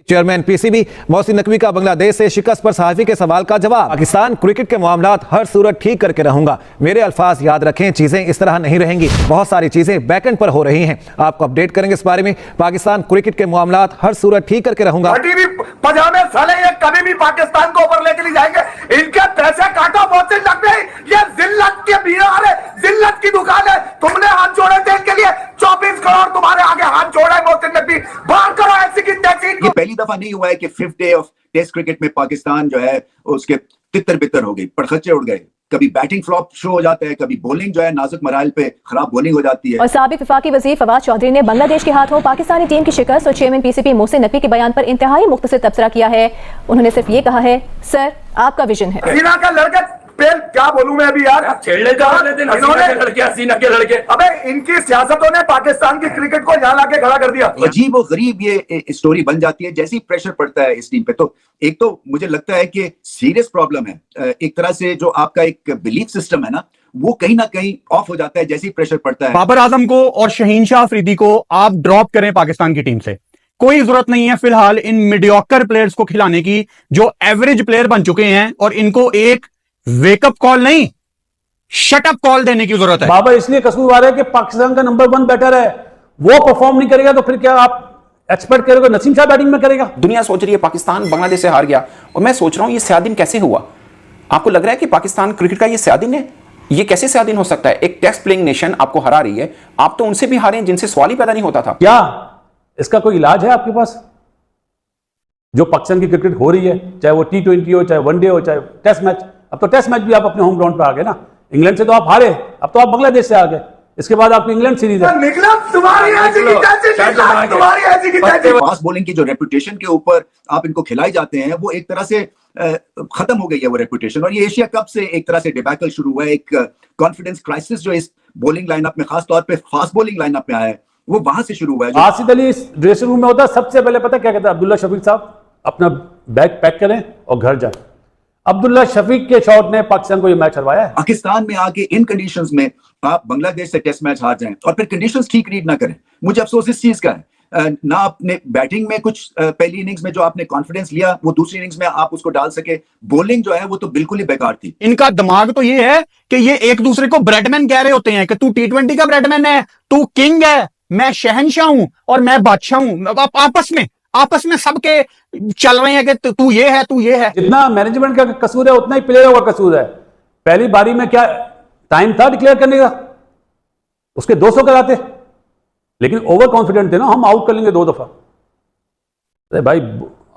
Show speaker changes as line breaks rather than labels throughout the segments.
Chairman PCB Mohsin Naqvi का बांग्लादेश से शिकस्त पर सहाफी के सवाल का जवाब। पाकिस्तान क्रिकेट के मामलात हर सूरत ठीक करके रहूंगा। मेरे अल्फाज याद रखें, चीजें इस तरह नहीं रहेंगी। बहुत सारी चीजें बैकएंड पर हो रही हैं, आपको अपडेट करेंगे इस बारे में। पाकिस्तान क्रिकेट के मामलात हर सूरत ठीक करके रहूंगा।
पजामे साले ये कभी भी पाकिस्तान को ऊपर लेके नहीं जाएंगे। इनके पैसे काटो मोहसिन नकवी, ये जिल्लत के बीमार है, जिल्लत की दुकान है। तुमने हाथ जोड़े थे इनके लिए, 24 करोड़ तुम्हारे आगे हाथ जोड़ा है मोहसिन नकवी। बाहर करो ऐसी की तैसी।
ये पहली दफा नहीं हुआ है कि 5th day of test cricket में पाकिस्तान जो है उसके तितर बितर हो गई, पड़खच्चे उड़ गए। कभी बैटिंग फ्लॉप शो हो जाता है, कभी बॉलिंग जो है नाजुक मराइल पे खराब बॉलिंग हो जाती है।
और साबिक वफाकी वजीर फवाद चौधरी ने बांग्लादेश के हाथों पाकिस्तानी टीम की शिकस्त और चेयरमैन पीसीबी मोहसिन नकवी के बयान पर इंतहाई मुख्तसर तबसरा किया है। उन्होंने सिर्फ ये कहा है, सर आपका विजन है।
हसीना का लड़के क्या बोलूं मैं अभी यार, छेड़ने हसीना के लड़के। अबे इनकी सियासतों ने पाकिस्तान की क्रिकेट को यहाँ लाके खड़ा कर दिया।
अजीब और गरीब ये स्टोरी बन जाती है जैसे ही प्रेशर पड़ता है इस टीम पे। तो एक तो मुझे लगता है कि सीरियस प्रॉब्लम है, एक तरह से जो आपका एक बिलीफ सिस्टम है ना, वो कहीं ना कहीं ऑफ हो जाता है जैसे ही प्रेशर पड़ता है।
बाबर आजम को और शहीन शाह अफरीदी को आप ड्रॉप करें पाकिस्तान की टीम से। कोई जरूरत नहीं है फिलहाल इन मीडियोकर प्लेयर्स को खिलाने की जो एवरेज प्लेयर बन चुके हैं, और इनको एक वेकअप कॉल नहीं, शटअप कॉल देने की जरूरत है।
बाबर इसलिए कसूरवार है कि पाकिस्तान का नंबर 1 बैटर है, वो परफॉर्म नहीं करेगा तो फिर क्या आप एक्सपेक्ट करोगे नसीम शाह बैटिंग में करेगा?
दुनिया सोच रही है पाकिस्तान बांग्लादेश से हार गया, और मैं सोच रहा हूं ये स्याह दिन कैसे हुआ। आपको लग रहा है कि पाकिस्तान क्रिकेट का ये स्याह दिन है? ये कैसे स्याह दिन हो सकता है? एक टेस्ट प्लेइंग नेशन आपको हरा रही है, आप तो उनसे भी हारे हैं जिनसे सवाल ही पैदा नहीं होता था।
क्या इसका कोई इलाज है आपके पास? जो पाकिस्तान की क्रिकेट हो रही है, चाहे वो T20 हो, चाहे वनडे हो, चाहे टेस्ट मैच। अब तो टेस्ट मैच भी आप अपने होम ग्राउंड पे आ गए ना। इंग्लैंड से तो आप हारे, अब तो आप बांग्लादेश से आ गए, इसके बाद आपकी इंग्लैंड सीरीज है।
फास्ट बॉलिंग की जो रेपुटेशन के ऊपर आप इनको खिलाए जाते हैं, वो एक तरह से खत्म हो गई है वो रेपुटेशन। और ये एशिया कप से एक तरह से डिबैकल शुरू हुआ है, एक कॉन्फिडेंस क्राइसिस जो इस बॉलिंग लाइनअप में, खासतौर पे फास्ट बॉलिंग लाइनअप में आया है, वो वहां से शुरू हुआ है।
आसिफ अली इस ड्रेसिंग रूम में होता है, सबसे पहले पता क्या कहता है? अब्दुल्ला शफीक साहब अपना बैग पैक करें और घर जाएं। अब्दुल्ला शफीक के शॉट ने पाकिस्तान को यह मैच हरवाया है।
पाकिस्तान में आके इन कंडीशंस में आप बांग्लादेश से टेस्ट मैच हार जाएं और फिर कंडीशंस ठीक रीड ना करें, मुझे अफसोस इस चीज का है। ना आपने बैटिंग में कुछ पहली इनिंग्स में जो आपने कॉन्फिडेंस लिया वो दूसरी इनिंग्स में आप उसको डाल सके, बॉलिंग जो है वो तो बिल्कुल ही बेकार थी।
इनका दिमाग तो ये है कि ये एक दूसरे को ब्रेडमैन कह रहे होते हैं कि तू T20 का ब्रेडमैन है, तू किंग है, मैं शहनशाह हूं और मैं बादशाह हूं। आपस में सबके चल रहे हैं कि तू ये है, तू ये है।
जितना मैनेजमेंट का कसूर है उतना ही प्लेयरों का कसूर है। पहली बारी में क्या टाइम था डिक्लेयर करने का? उसके 200 कराते, लेकिन ओवर कॉन्फिडेंट थे ना, हम आउट कर लेंगे 2 दफा। अरे भाई,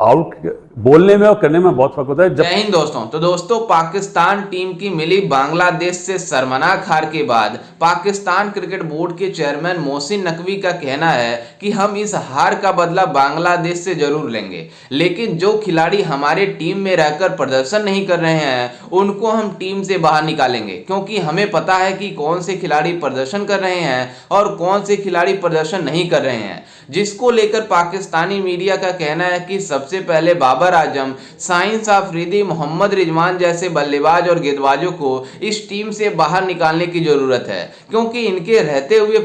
आउट बोलने में और करने में बहुत फर्क होता है।
जय हिंद दोस्तों। तो दोस्तों, पाकिस्तान टीम की मिली बांग्लादेश से शर्मनाक हार के बाद पाकिस्तान क्रिकेट बोर्ड के चेयरमैन मोहसिन नकवी का कहना है कि हम इस हार का बदला बांग्लादेश से जरूर लेंगे, लेकिन जो खिलाड़ी हमारे टीम में रहकर प्रदर्शन नहीं कर रहे हैं उनको हम टीम से बाहर निकालेंगे, क्योंकि हमें पता है कि कौन से खिलाड़ी प्रदर्शन कर रहे हैं और कौन से खिलाड़ी प्रदर्शन नहीं कर रहे हैं। जिसको लेकर पाकिस्तानी मीडिया का कहना है कि सबसे पहले बाबर आजम, शाहीन शाह अफरीदी, मोहम्मद रिजवान जैसे बल्लेबाज और गेंदबाजों को इस टीम से बाहर निकालने की जरूरत है, क्योंकि इनके रहते हुए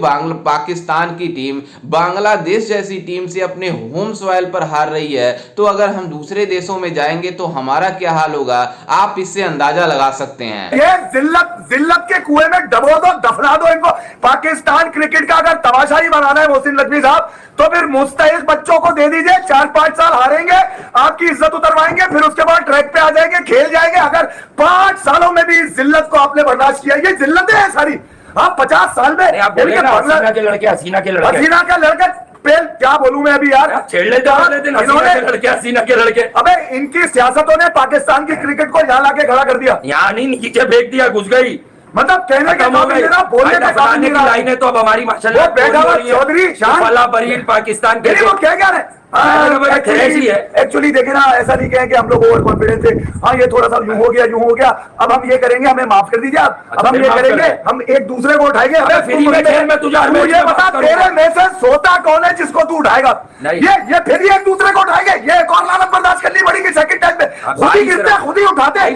पाकिस्तान की टीम बांग्लादेश जैसी टीम से अपने होम सॉइल पर हार रही है। तो अगर हम दूसरे देशों में जाएंगे तो हमारा क्या हाल होगा, आप इससे अंदाजा लगा सकते हैं।
ये जिल्लत के कुएं में डबो दो, दफना दो इनको। पाकिस्तान क्रिकेट का अगर तमाशा ही बनाना है मोहसिन नकवी साहब, तो फिर मुस्तैद बच्चों को दे दीजिए। 4-5 साल हारेंगे, आपकी इज्जत उतरवाएंगे, फिर उसके बाद ट्रैक पे आ जाएंगे, खेल जाएंगे। अगर 5 सालों में भी इस जिल्लत को आपने बर्दाश्त किया, ये जिल्लतें हैं सारी। आप 50 साल में हसीना का लड़का क्या बोलूं मैं अभी यार, हसीना के लड़के। अबे इनकी सियासतों ने पाकिस्तान की क्रिकेट को यहाँ लाके खड़ा कर दिया,
यहाँ नहीं नीचे फेंक दिया, घुस गई।
मतलब कहने का बोलने का
लाइन है तो अब हमारी माशाल्लाह
चौधरी
शाह पाकिस्तान के
वो क्या कह रहे हैं? एक्चुअली देखे ना, ऐसा नहीं कहें कि हम लोग ओवर कॉन्फिडेंस है। हाँ, ये थोड़ा सा यूं हो गया, अब हम ये करेंगे, हमें माफ कर दीजिए आप। अब हम ये करेंगे, हम एक दूसरे को उठाएंगे। मुझे बता, तेरे में से सोता कौन है जिसको तू उठाएगा? ये फिर एक दूसरे को उठाएंगे, ये एक और लानत बर्दाश्त करनी पड़ेगी। सेकंड टाइम में खुद ही गिरते, खुद ही उठाते हैं।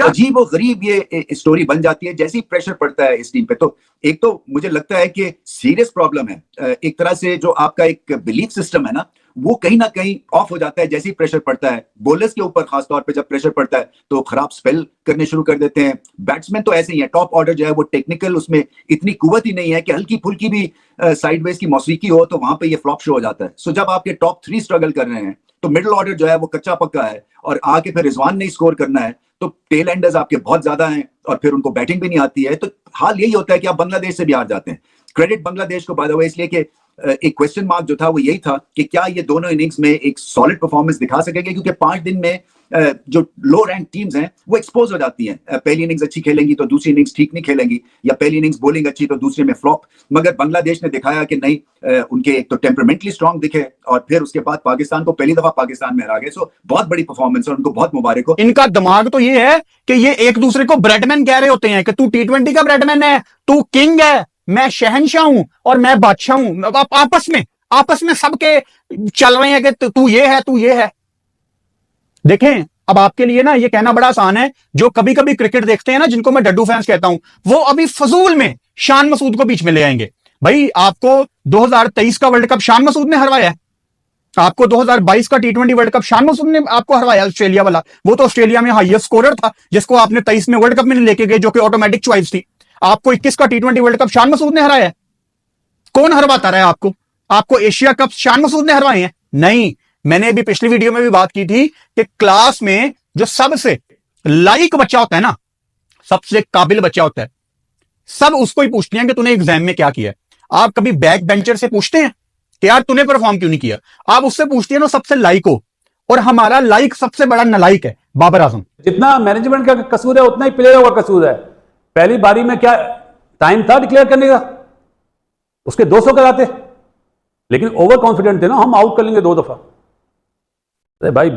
अजीब और गरीब ये स्टोरी बन जाती है जैसे ही प्रेशर पड़ता है इस टीम पे। तो एक तो मुझे लगता है कि सीरियस प्रॉब्लम है, एक तरह से जो आपका एक बिलीफ सिस्टम है ना, वो कहीं ना कहीं ऑफ हो जाता है जैसे ही प्रेशर पड़ता है। बॉलर्स के ऊपर खासतौर पे जब प्रेशर पड़ता है तो खराब स्पेल करने शुरू कर देते हैं। बैट्समैन तो ऐसे ही है, टॉप ऑर्डर जो है वो टेक्निकल, उसमें इतनी कुवत ही नहीं है कि हल्की फुल्की भी साइडवेज की मौसीकी हो तो वहां पे ये फ्लॉप शो हो जाता है। सो जब आपके टॉप 3 स्ट्रगल कर रहे हैं तो मिडिल ऑर्डर जो है वो कच्चा पक्का है और आके फिर रिजवान ने स्कोर करना है तो टेल एंडर्स आपके बहुत ज्यादा हैं और फिर उनको बैटिंग भी नहीं आती है। तो हाल यही होता है कि आप बांग्लादेश से भी हार जाते हैं। क्रेडिट बांग्लादेश को बाय द वे इसलिए कि एक क्वेश्चन मार्क जो था वो यही था कि क्या ये दोनों इनिंग्स में एक सॉलिड परफॉर्मेंस दिखा सकेंगे, क्योंकि 5 दिन में जो लो रैंक टीम्स हैं वो एक्सपोज हो जाती हैं। पहली इनिंग्स अच्छी खेलेंगी तो दूसरी इनिंग्स ठीक नहीं खेलेंगी, या पहली इनिंग्स बॉलिंग अच्छी तो दूसरे में फ्लॉप। मगर बांग्लादेश ने दिखाया कि नहीं, उनके एक तो टेम्परामेंटली स्ट्रांग दिखे और फिर उसके बाद पाकिस्तान को पहली दफा पाकिस्तान में हरा गए। सो बहुत बड़ी परफॉर्मेंस है, उनको बहुत मुबारक हो।
इनका दिमाग तो ये है कि ये एक दूसरे को ब्रेडमैन कह रहे होते हैं कि तू T20 का ब्रेडमैन है, तू किंग है, मैं शहनशाह हूं और मैं बादशाह हूं। आपस में सबके चल रहे हैं कि तू ये है, तू ये है। देखें, अब आपके लिए ना ये कहना बड़ा आसान है, जो कभी कभी क्रिकेट देखते हैं ना, जिनको मैं डड्डू फैंस कहता हूं, वो अभी फजूल में शान मसूद को बीच में ले आएंगे। भाई, आपको 2023 का वर्ल्ड कप शान मसूद ने हरवाया है, आपको 2022 का T20 world cup Shan Masood ने आपको हरवाया, ऑस्ट्रेलिया वाला। वो तो ऑस्ट्रेलिया में हाईएस्ट स्कोरर था जिसको आपने 23 में वर्ल्ड कप में लेके गए, जो कि ऑटोमेटिक चॉइस थी। आपको 21 का T20 world cup Shan Masood ने हराया है। कौन हरवाता रहा है आपको एशिया कप शान मसूद ने हरवाए हैं? नहीं। मैंने अभी पिछली वीडियो में भी बात की थी कि क्लास में जो सबसे लाइक बच्चा होता है ना, सबसे काबिल बच्चा होता है, सब उसको ही पूछते हैं कि तूने एग्जाम में क्या किया। आप कभी बैक बेंचर से पूछते हैं कि यार तूने परफॉर्म क्यों नहीं किया? आप उससे पूछते हैं ना सबसे लाइक हो, और हमारा लाइक सबसे बड़ा नलाइक है, बाबर आजम।
जितना मैनेजमेंट का कसूर है उतना ही प्लेयरों का कसूर है। पहली बारी में क्या टाइम था डिक्लेयर करने का? उसके 200 कराते, लेकिन ओवर कॉन्फिडेंट थे ना, हम आउट कर लेंगे 2 दफा। अरे भाई,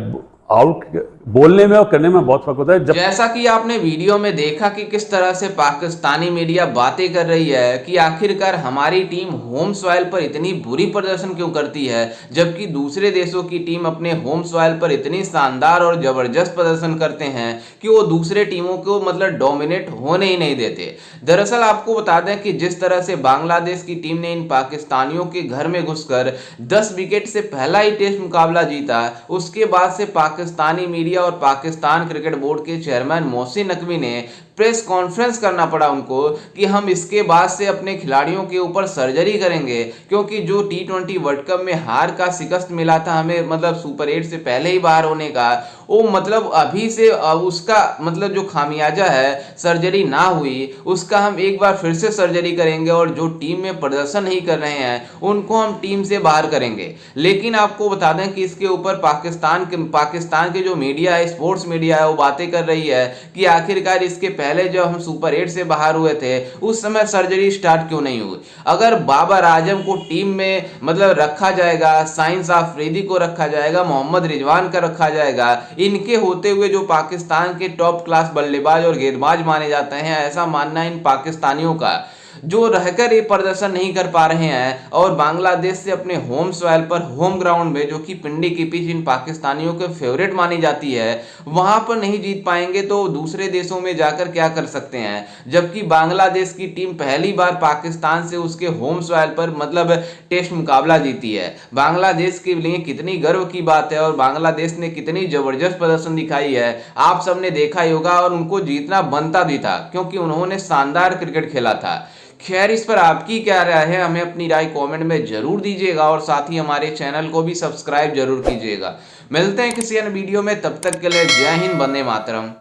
आउट बोलने में और करने में बहुत फर्क होता है।
जैसा कि आपने वीडियो में देखा कि किस तरह से पाकिस्तानी मीडिया बातें कर रही है कि आखिरकार हमारी टीम होम सॉइल पर इतनी बुरी प्रदर्शन क्यों करती है, जबकि दूसरे देशों की टीम अपने होम सॉइल पर इतनी शानदार और जबरदस्त प्रदर्शन करते हैं कि वो दूसरे टीमों को मतलब डोमिनेट होने ही नहीं देते। दरअसल आपको बता दें कि जिस तरह से बांग्लादेश की टीम ने इन पाकिस्तानियों के घर में घुसकर 10 विकेट से पहला ही टेस्ट मुकाबला जीता, उसके बाद से पाकिस्तानी मीडिया और पाकिस्तान क्रिकेट बोर्ड के चेयरमैन मोहसिन नकवी ने प्रेस कॉन्फ्रेंस करना पड़ा उनको कि हम इसके बाद से अपने खिलाड़ियों के ऊपर सर्जरी करेंगे, क्योंकि जो T20 वर्ल्ड कप में हार का शिकस्त मिला था हमें, मतलब सुपर 8 से पहले ही बाहर होने का, वो मतलब अभी से उसका मतलब जो खामियाजा है सर्जरी ना हुई, उसका हम एक बार फिर से सर्जरी करेंगे और जो टीम में प्रदर्शन नहीं कर रहे हैं उनको हम टीम से बाहर करेंगे। लेकिन आपको बता दें कि इसके ऊपर पाकिस्तान के जो मीडिया है, स्पोर्ट्स मीडिया है, वो बातें कर रही है कि आखिरकार इसके पहले जब हम सुपर 8 से बाहर हुए थे उस समय सर्जरी स्टार्ट क्यों नहीं हुई। अगर बाबर आजम को टीम में मतलब रखा जाएगा, शाहीन अफरीदी को रखा जाएगा, मोहम्मद रिजवान का रखा जाएगा, इनके होते हुए जो पाकिस्तान के टॉप क्लास बल्लेबाज और गेंदबाज माने जाते हैं, ऐसा मानना है इन पाकिस्तानियों का, जो रहकर ये प्रदर्शन नहीं कर पा रहे हैं और बांग्लादेश से अपने होम सॉइल पर, होम ग्राउंड में, जो कि पिंडी की पिच इन पाकिस्तानियों के फेवरेट मानी जाती है, वहां पर नहीं जीत पाएंगे तो दूसरे देशों में जाकर क्या कर सकते हैं। जबकि बांग्लादेश की टीम पहली बार पाकिस्तान से उसके होम सॉइल पर मतलब टेस्ट मुकाबला जीती है। बांग्लादेश के लिए कितनी गर्व की बात है और बांग्लादेश ने कितनी जबरदस्त प्रदर्शन दिखाई है आप सबने देखा ही होगा, और उनको जीतना बनता भी था क्योंकि उन्होंने शानदार क्रिकेट खेला था। खैर, इस पर आपकी क्या राय है, हमें अपनी राय कमेंट में जरूर दीजिएगा और साथ ही हमारे चैनल को भी सब्सक्राइब जरूर कीजिएगा। मिलते हैं किसी अन्य वीडियो में, तब तक के लिए जय हिंद, वंदे मातरम।